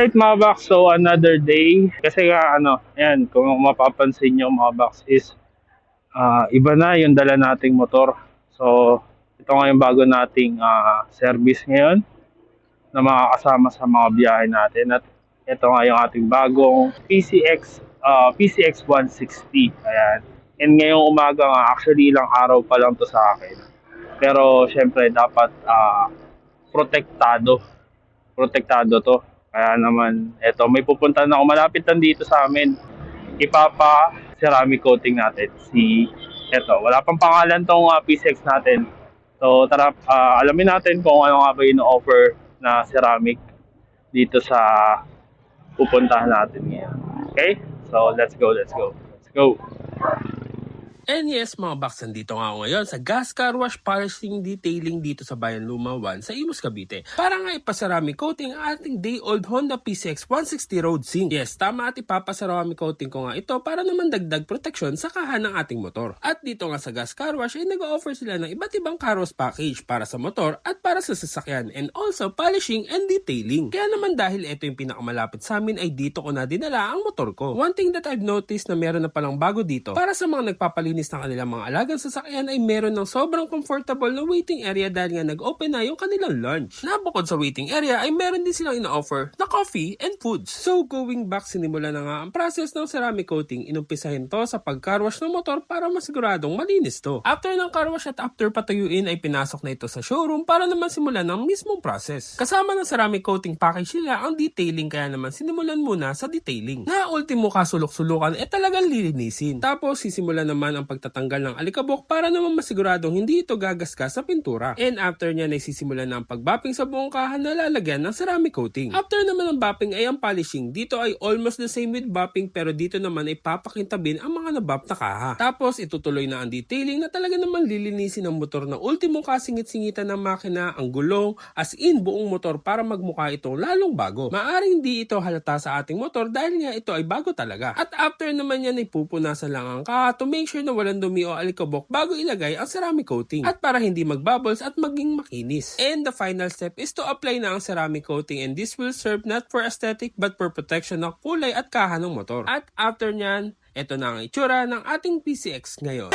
Alright mga box, so another day. Kasi nga ayan, kung mapapansin nyo mga box is iba na yung dala nating motor. So ito nga yung bago nating service ngayon na makakasama sa mga biyahe natin. At ito nga yung ating bagong PCX 160. Ayan. And ngayong umaga nga, actually ilang araw pa lang to sa akin. Pero syempre dapat protektado. Protektado to. Kaya naman, eto, may pupunta na ako malapit lang dito sa amin. Ceramic coating natin. Eto, wala pang pangalan tong PCX natin. So tara, alamin natin kung ano nga ba yung offer na ceramic dito sa pupuntahan natin ngayon. Okay? So let's go, let's go. Let's go. And yes mga box, nandito nga ako ngayon sa Gas Car Wash Polishing Detailing dito sa Bayan Luma 1 sa Imus, Cavite. Para nga ipaceramic coating ang ating day-old Honda PCX 160 Road Zinc. Yes, tama at ipapaceramic coating ko nga ito para naman dagdag proteksyon sa kaha ng ating motor. At dito nga sa Gas Car Wash ay nag-offer sila ng iba't ibang car wash package para sa motor at para sa sasakyan, and also polishing and detailing. Kaya naman dahil ito yung pinakamalapit sa amin ay dito ko na dinala ang motor ko. One thing that I've noticed na meron na palang bago dito para sa mga nagpapalinis ng kanilang mga alagang sasakyan ay meron ng sobrang comfortable na waiting area dahil nga nag-open na yung kanilang lunch. Nabukod sa waiting area ay meron din silang ina-offer na coffee and foods. So going back, sinimula na nga ang process ng ceramic coating. Inumpisahin to sa pag-carwash ng motor para masiguradong malinis to. After ng carwash at after patuyuin ay pinasok na ito sa showroom para naman simulan ng mismong process. Kasama ng ceramic coating package nila ang detailing, kaya naman sinimulan muna sa detailing. Na ultimo kasulok-sulukan talagang lilinisin. Tapos sisimulan naman ang pagtatanggal ng alikabok para naman masiguradong hindi ito gagasgas sa pintura. And after niya ay sisimulan na ang pagbapping sa buong kaha na lalagyan ng ceramic coating. After naman ng bapping ay ang polishing. Dito ay almost the same with bapping, pero dito naman ay papakintabin ang mga nabap na kaha. Tapos itutuloy na ang detailing na talaga naman lilinisin ang motor na ultimo kasingit-singitan ng makina, ang gulong, as in buong motor para magmukha itong lalong bago. Maaring di ito halata sa ating motor dahil nga ito ay bago talaga. At after naman yan ay pupunasan lang ang kaha to make sure na walang dumi o alikabok bago ilagay ang ceramic coating at para hindi magbubbles at maging makinis. And the final step is to apply na ang ceramic coating, and this will serve not for aesthetic but for protection ng kulay at kaha ng motor. At after nyan, ito na ang itsura ng ating PCX ngayon.